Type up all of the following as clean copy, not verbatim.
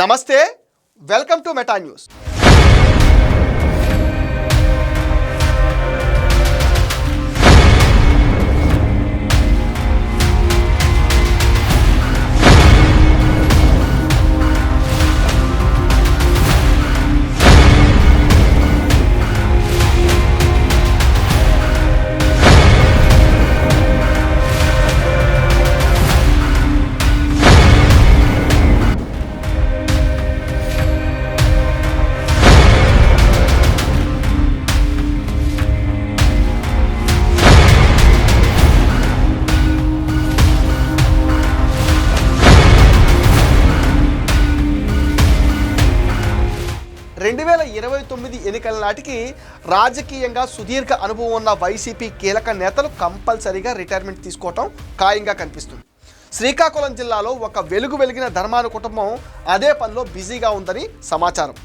నమస్తే, welcome to meta news. ఎన్నికల నాటికి రాజకీయంగా సుదీర్ఘ అనుభవం ఉన్న వైసీపీ కీలక నేతలు కంపల్సరీగా రిటైర్మెంట్ తీసుకోవటం ఖాయంగా కనిపిస్తుంది. శ్రీకాకుళం జిల్లాలో ఒక వెలిగిన ధర్మాన కుటుంబం అదే పనిలో బిజీగా ఉందని సమాచారం.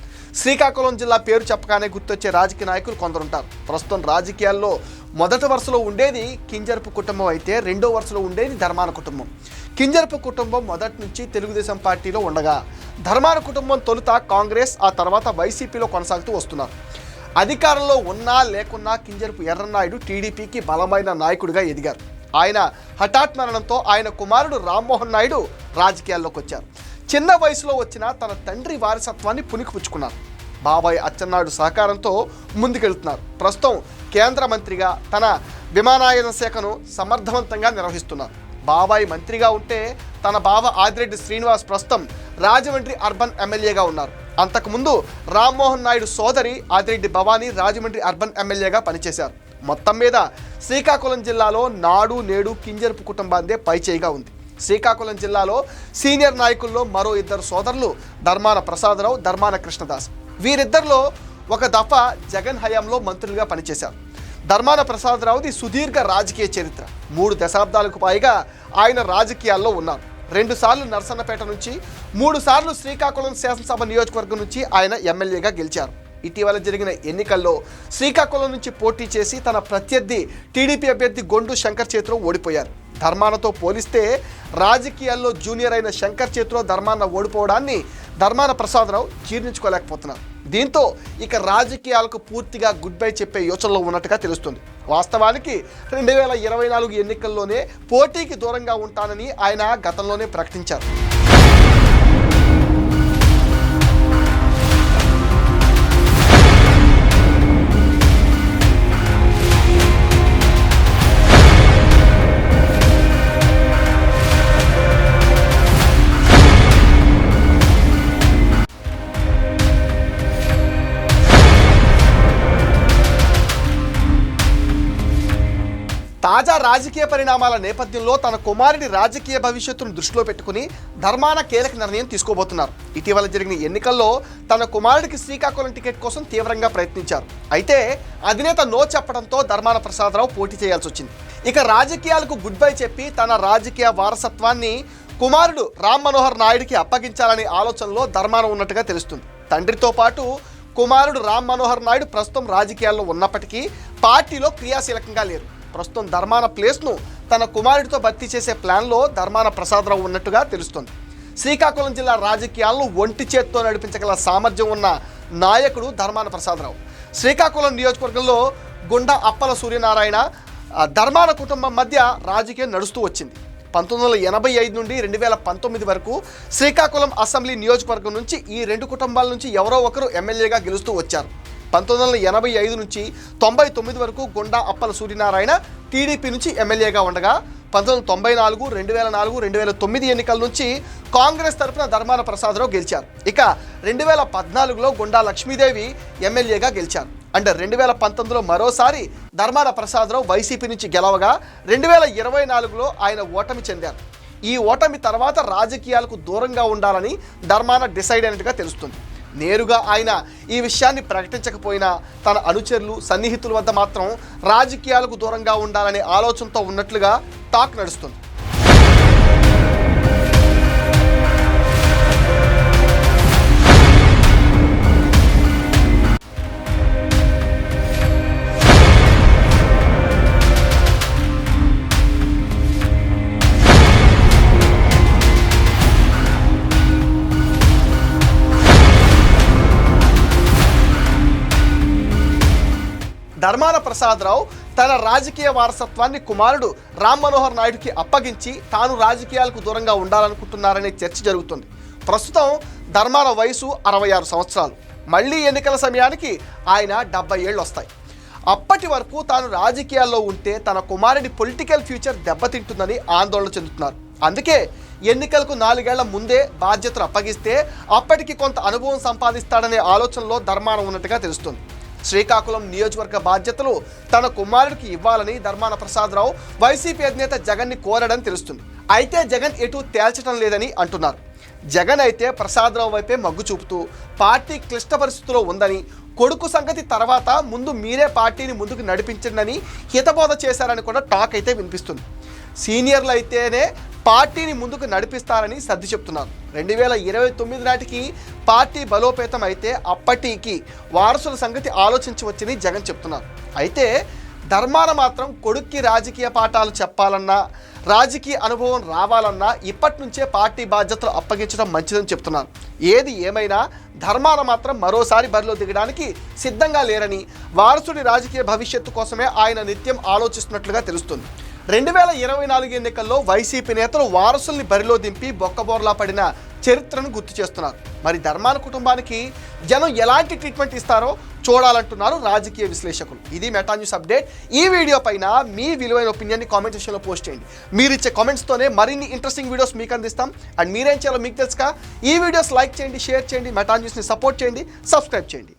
శ్రీకాకుళం జిల్లా పేరు చెప్పగానే గుర్తొచ్చే రాజకీయ నాయకులు కొందరుంటారు. ప్రస్తుతం రాజకీయాల్లో మొదటి వరుసలో ఉండేది కింజరపు కుటుంబం అయితే రెండో వరుసలో ఉండేది ధర్మాన కుటుంబం. కింజరపు కుటుంబం మొదటి నుంచి తెలుగుదేశం పార్టీలో ఉండగా ధర్మాన కుటుంబం తొలుత కాంగ్రెస్, ఆ తర్వాత వైసీపీలో కొనసాగుతూ వస్తున్నారు. అధికారంలో ఉన్నా లేకున్నా కింజరపు ఎర్రన్నాయుడు టీడీపీకి బలమైన నాయకుడిగా ఎదిగారు. ఆయన హఠాత్ మరణంతో ఆయన కుమారుడు రామ్మోహన్ నాయుడు రాజకీయాల్లోకి వచ్చారు. చిన్న వయసులో వచ్చిన తన తండ్రి వారసత్వాన్ని పుణికిపుచ్చుకున్నారు. బాబాయ్ అచ్చెన్నాయుడు సహకారంతో ముందుకెళ్తున్నారు. ప్రస్తుతం కేంద్ర మంత్రిగా తన విమానయాన శాఖను సమర్థవంతంగా నిర్వహిస్తున్నారు. బాబాయ్ మంత్రిగా ఉంటే తన బావ ఆదిరెడ్డి శ్రీనివాస్ ప్రస్తుతం రాజమండ్రి అర్బన్ ఎమ్మెల్యేగా ఉన్నారు. అంతకుముందు రామ్మోహన్ నాయుడు సోదరి ఆదిరెడ్డి భవానీ రాజమండ్రి అర్బన్ ఎమ్మెల్యేగా పనిచేశారు. మొత్తం మీద శ్రీకాకుళం జిల్లాలో నాడు నేడు కింజరపు కుటుంబాందే పైచేయిగా ఉంది. శ్రీకాకుళం జిల్లాలో సీనియర్ నాయకుల్లో మరో ఇద్దరు సోదరులు ధర్మాన ప్రసాదరావు, ధర్మాన కృష్ణదాస్. వీరిద్దరిలో ఒక దఫా జగన్ హయాంలో మంత్రులుగా పనిచేశారు. ధర్మాన ప్రసాదరావుది సుదీర్ఘ రాజకీయ చరిత్ర. 3 దశాబ్దాలకు పైగా ఆయన రాజకీయాల్లో ఉన్నారు. 2 సార్లు నర్సన్నపేట నుంచి, 3 సార్లు శ్రీకాకుళం శాసనసభ నియోజకవర్గం నుంచి ఆయన ఎమ్మెల్యేగా గెలిచారు. ఇటీవల జరిగిన ఎన్నికల్లో శ్రీకాకుళం నుంచి పోటీ చేసి తన ప్రత్యర్థి టీడీపీ అభ్యర్థి గొండు శంకర్ చేతిలో ఓడిపోయారు. ధర్మానతో పోలిస్తే రాజకీయాల్లో జూనియర్ అయిన శంకర్ చేతిలో ధర్మాన ఓడిపోవడాన్ని ధర్మాన ప్రసాదరావు జీర్ణించుకోలేకపోతున్నారు. దీంతో ఇక రాజకీయాలకు పూర్తిగా గుడ్ బై చెప్పే యోచనలో ఉన్నట్టుగా తెలుస్తుంది. వాస్తవానికి 2024 ఎన్నికల్లోనే పోటీకి దూరంగా ఉంటానని ఆయన గతంలోనే ప్రకటించారు. తాజా రాజకీయ పరిణామాల నేపథ్యంలో తన కుమారుడి రాజకీయ భవిష్యత్తును దృష్టిలో పెట్టుకుని ధర్మాన కీలక నిర్ణయం తీసుకోబోతున్నారు. ఇటీవల జరిగిన ఎన్నికల్లో తన కుమారుడికి శ్రీకాకుళం టికెట్ కోసం తీవ్రంగా ప్రయత్నించారు. అయితే అధినేత నో చెప్పడంతో ధర్మాన ప్రసాదరావు పోటీ చేయాల్సి వచ్చింది. ఇక రాజకీయాలకు గుడ్ బై చెప్పి తన రాజకీయ వారసత్వాన్ని కుమారుడు రామ్ మనోహర్ నాయుడికి అప్పగించాలనే ఆలోచనలో ధర్మాన ఉన్నట్టుగా తెలుస్తుంది. తండ్రితో పాటు కుమారుడు రామ్ మనోహర్ నాయుడు ప్రస్తుతం రాజకీయాల్లో ఉన్నప్పటికీ పార్టీలో క్రియాశీలకంగా లేరు. ప్రస్తుతం ధర్మాన ప్లేస్ను తన కుమారుడితో భర్తీ చేసే ప్లాన్లో ధర్మాన ప్రసాదరావు ఉన్నట్టుగా తెలుస్తుంది. శ్రీకాకుళం జిల్లా రాజకీయాలను ఒంటి చేత్తో నడిపించగల సామర్థ్యం ఉన్న నాయకుడు ధర్మాన ప్రసాదరావు. శ్రీకాకుళం నియోజకవర్గంలో గుండా అప్పల సూర్యనారాయణ, ధర్మాన కుటుంబం మధ్య రాజకీయం నడుస్తూ వచ్చింది. 1985 నుండి 2019 వరకు శ్రీకాకుళం అసెంబ్లీ నియోజకవర్గం నుంచి ఈ 2 కుటుంబాల నుంచి ఎవరో ఒకరు ఎమ్మెల్యేగా గెలుస్తూ వచ్చారు. 1985 నుంచి 99 వరకు గుండా అప్పల సూర్యనారాయణ టీడీపీ నుంచి ఎమ్మెల్యేగా ఉండగా 1994, 2004, 2009 ఎన్నికల నుంచి కాంగ్రెస్ తరఫున ధర్మాన ప్రసాదరావు గెలిచారు. ఇక 2014లో గుండా లక్ష్మీదేవి ఎమ్మెల్యేగా గెలిచారు. అంటే 2019లో మరోసారి ధర్మాన ప్రసాదరావు వైసీపీ నుంచి గెలవగా 2024లో ఆయన ఓటమి చెందారు. ఈ ఓటమి తర్వాత రాజకీయాలకు దూరంగా ఉండాలని ధర్మాన డిసైడ్ అయినట్టుగా తెలుస్తుంది. నేరుగా ఆయన ఈ విషయాన్ని ప్రకటించకపోయినా తన అనుచరులు, సన్నిహితుల వద్ద మాత్రం రాజకీయాలకు దూరంగా ఉండాలనే ఆలోచనతో ఉన్నట్లుగా టాక్ నడుస్తుంది. ధర్మాన ప్రసాదరావు తన రాజకీయ వారసత్వాన్ని కుమారుడు రామ్ మనోహర్ నాయుడుకి అప్పగించి తాను రాజకీయాలకు దూరంగా ఉండాలనుకుంటున్నారనే చర్చ జరుగుతుంది. ప్రస్తుతం ధర్మాన వయసు 66 సంవత్సరాలు. మళ్ళీ ఎన్నికల సమయానికి ఆయన 70 ఏళ్ళు వస్తాయి. అప్పటి వరకు తాను రాజకీయాల్లో ఉంటే తన కుమారుడి పొలిటికల్ ఫ్యూచర్ దెబ్బతింటుందని ఆందోళన చెందుతున్నారు. అందుకే ఎన్నికలకు 4 ఏళ్ల ముందే బాధ్యతలు అప్పగిస్తే అప్పటికి కొంత అనుభవం సంపాదిస్తాడనే ఆలోచనలో ధర్మాన ఉన్నట్టుగా తెలుస్తుంది. శ్రీకాకుళం నియోజకవర్గ బాధ్యతలు తన కుమారుడికి ఇవ్వాలని ధర్మాన ప్రసాదరావు వైసీపీ అధినేత జగన్ని కోరడని తెలుస్తుంది. అయితే జగన్ ఎటు తేల్చడం లేదని అంటున్నారు. జగన్ అయితే ప్రసాదరావు వైపే మగ్గు చూపుతూ పార్టీ క్లిష్ట పరిస్థితిలో ఉందని, కొడుకు సంగతి తర్వాత ముందు మీరే పార్టీని ముందుకు నడిపించండి హితబోధ చేశారని కూడా టాక్ అయితే వినిపిస్తుంది. సీనియర్లు అయితేనే పార్టీని ముందుకు నడిపిస్తారని సర్ది చెప్తున్నారు. 2029 నాటికి పార్టీ బలోపేతం అయితే అప్పటికి వారసుల సంగతి ఆలోచించవచ్చని జగన్ చెప్తున్నారు. అయితే ధర్మాన మాత్రం కొడుక్కి రాజకీయ పాఠాలు చెప్పాలన్నా, రాజకీయ అనుభవం రావాలన్నా ఇప్పటి నుంచే పార్టీ బాధ్యతలు అప్పగించడం మంచిదని చెప్తున్నారు. ఏది ఏమైనా ధర్మాన మాత్రం మరోసారి బరిలో దిగడానికి సిద్ధంగా లేరని, వారసుడి రాజకీయ భవిష్యత్తు కోసమే ఆయన నిత్యం ఆలోచిస్తున్నట్లుగా తెలుస్తుంది. 2024 ఎన్నికల్లో వైసీపీ నేతలు వారసుల్ని బరిలో దింపి బొక్కబోర్లా పడిన చరిత్రను గుర్తు చేస్తున్నారు. మరి ధర్మాన కుటుంబానికి జనం ఎలాంటి ట్రీట్మెంట్ ఇస్తారో చూడాలంటున్నారు రాజకీయ విశ్లేషకులు. ఇది మెటా న్యూస్ అప్డేట్. ఈ వీడియో పైన మీ విలువైన ఒపీనియన్ని కామెంట్ సెక్షన్లో పోస్ట్ చేయండి. మీరు ఇచ్చే కామెంట్స్తోనే మరిన్ని ఇంట్రెస్టింగ్ వీడియోస్ మీకు అందిస్తాం. అండ్ మీరేం చేయాలో మీకు తెలుసుగా, ఈ వీడియోస్ లైక్ చేయండి, షేర్ చేయండి, మెటా న్యూస్ని సపోర్ట్ చేయండి, సబ్స్క్రైబ్ చేయండి.